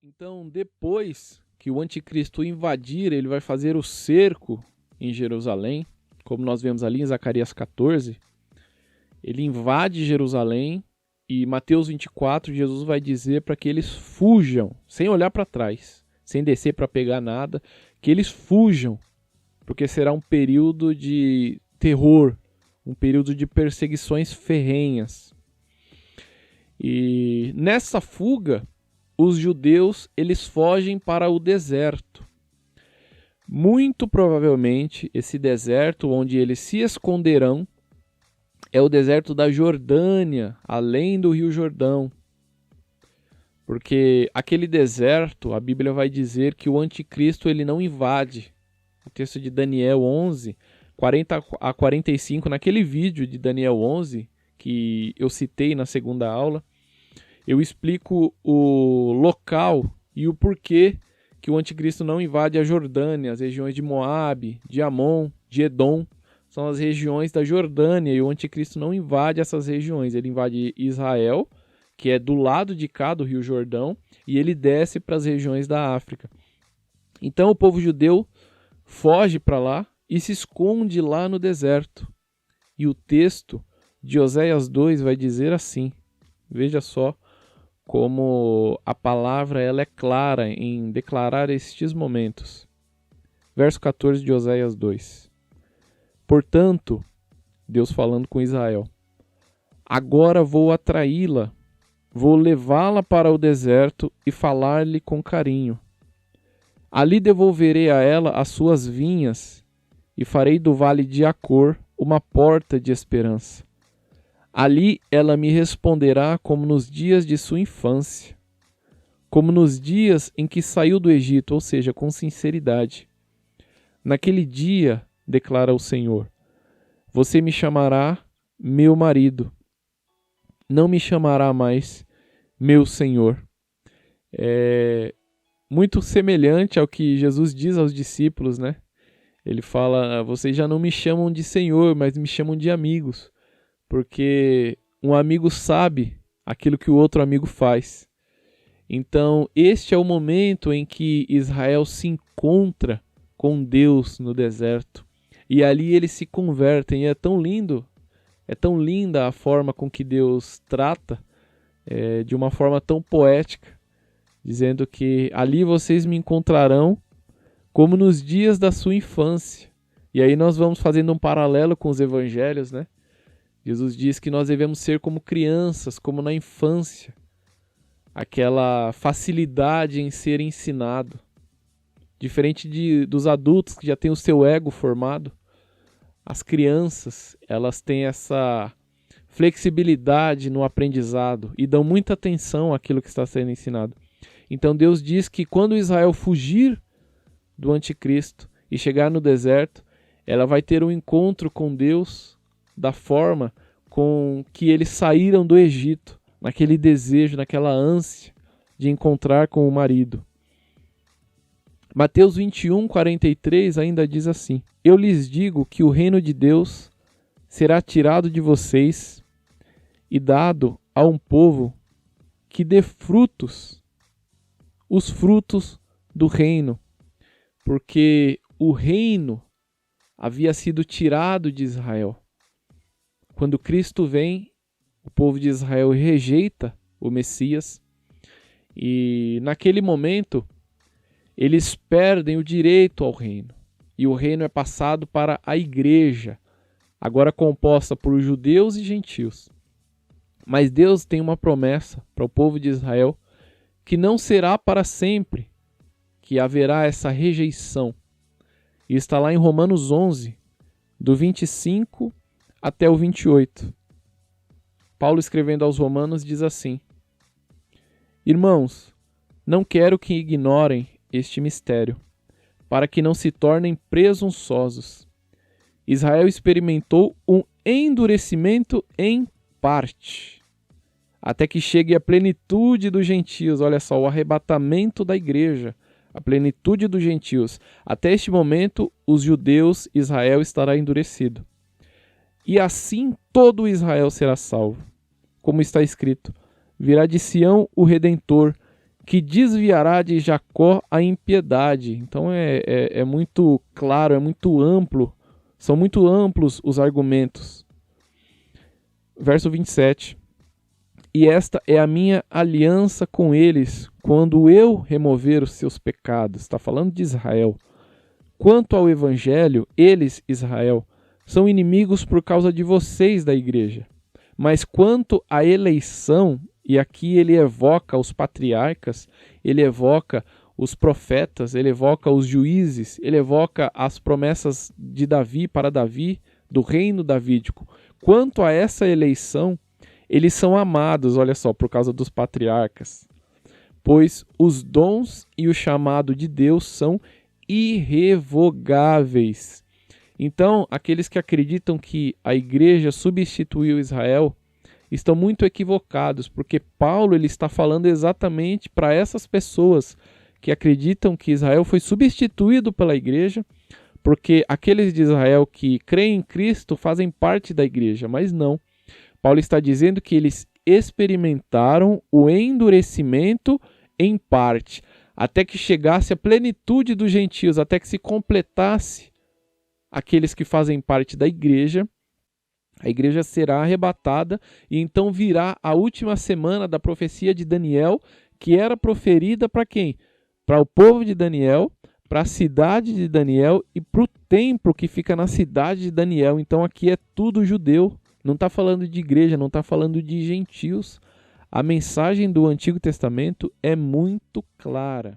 Então, depois que o anticristo invadir, ele vai fazer o cerco em Jerusalém, como nós vemos ali em Zacarias 14. Ele invade Jerusalém e Mateus 24, Jesus vai dizer para que eles fujam, sem olhar para trás, sem descer para pegar nada, que eles fujam, porque será um período de terror, um período de perseguições ferrenhas. E nessa fuga, os judeus eles fogem para o deserto. Muito provavelmente, esse deserto onde eles se esconderão é o deserto da Jordânia, além do Rio Jordão. Porque aquele deserto, a Bíblia vai dizer que o anticristo ele não invade. O texto de Daniel 11, 40 a 45, naquele vídeo de Daniel 11, que eu citei na segunda aula, eu explico o local e o porquê que o anticristo não invade a Jordânia, as regiões de Moabe, de Amon, de Edom, são as regiões da Jordânia e o anticristo não invade essas regiões, ele invade Israel, que é do lado de cá do Rio Jordão, e ele desce para as regiões da África. Então o povo judeu foge para lá e se esconde lá no deserto. E o texto de Oséias 2 vai dizer assim, veja só como a palavra ela é clara em declarar estes momentos. Verso 14 de Oséias 2. Portanto, Deus falando com Israel, agora vou atraí-la, vou levá-la para o deserto e falar-lhe com carinho. Ali devolverei a ela as suas vinhas e farei do vale de Acor uma porta de esperança. Ali ela me responderá como nos dias de sua infância, como nos dias em que saiu do Egito, ou seja, com sinceridade. Naquele dia, declara o Senhor, você me chamará meu marido, não me chamará mais meu Senhor. É muito semelhante ao que Jesus diz aos discípulos, né? Ele fala, vocês já não me chamam de Senhor, mas me chamam de amigos. Porque um amigo sabe aquilo que o outro amigo faz. Então, este é o momento em que Israel se encontra com Deus no deserto. E ali eles se convertem. E é tão lindo, é tão linda a forma com que Deus trata, de uma forma tão poética, dizendo que ali vocês me encontrarão como nos dias da sua infância. E aí nós vamos fazendo um paralelo com os evangelhos, né? Jesus diz que nós devemos ser como crianças, como na infância. Aquela facilidade em ser ensinado. Diferente dos adultos que já têm o seu ego formado, as crianças, elas têm essa flexibilidade no aprendizado e dão muita atenção àquilo que está sendo ensinado. Então Deus diz que quando Israel fugir do anticristo e chegar no deserto, ela vai ter um encontro com Deus da forma com que eles saíram do Egito, naquele desejo, naquela ânsia de encontrar com o marido. Mateus 21, 43 ainda diz assim, eu lhes digo que o reino de Deus será tirado de vocês e dado a um povo que dê frutos, os frutos do reino, porque o reino havia sido tirado de Israel. Quando Cristo vem, o povo de Israel rejeita o Messias e naquele momento eles perdem o direito ao reino. E o reino é passado para a igreja, agora composta por judeus e gentios. Mas Deus tem uma promessa para o povo de Israel que não será para sempre, que haverá essa rejeição. E está lá em Romanos 11, do 25 até o 28. Paulo, escrevendo aos Romanos, diz assim, irmãos, não quero que ignorem este mistério, para que não se tornem presunçosos. Israel experimentou um endurecimento em parte, até que chegue a plenitude dos gentios. Olha só, o arrebatamento da igreja, a plenitude dos gentios. Até este momento, os judeus, Israel estará endurecido. E assim todo Israel será salvo. Como está escrito, virá de Sião o Redentor, que desviará de Jacó a impiedade. Então é muito claro, é muito amplo, são muito amplos os argumentos. Verso 27. E esta é a minha aliança com eles, quando eu remover os seus pecados. Está falando de Israel. Quanto ao evangelho, eles, Israel, são inimigos por causa de vocês da igreja. Mas quanto à eleição, e aqui ele evoca os patriarcas, ele evoca os profetas, ele evoca os juízes, ele evoca as promessas de Davi para Davi, do reino davídico. Quanto a essa eleição, eles são amados, olha só, por causa dos patriarcas. Pois os dons e o chamado de Deus são irrevogáveis. Então, aqueles que acreditam que a igreja substituiu Israel estão muito equivocados, porque Paulo ele está falando exatamente para essas pessoas que acreditam que Israel foi substituído pela igreja, porque aqueles de Israel que creem em Cristo fazem parte da igreja, mas não. Paulo está dizendo que eles experimentaram o endurecimento em parte, até que chegasse a plenitude dos gentios, até que se completasse aqueles que fazem parte da igreja. A igreja será arrebatada e então virá a última semana da profecia de Daniel, que era proferida para quem? Para o povo de Daniel, para a cidade de Daniel e para o templo que fica na cidade de Daniel. Então aqui é tudo judeu, não está falando de igreja, não está falando de gentios. A mensagem do Antigo Testamento é muito clara.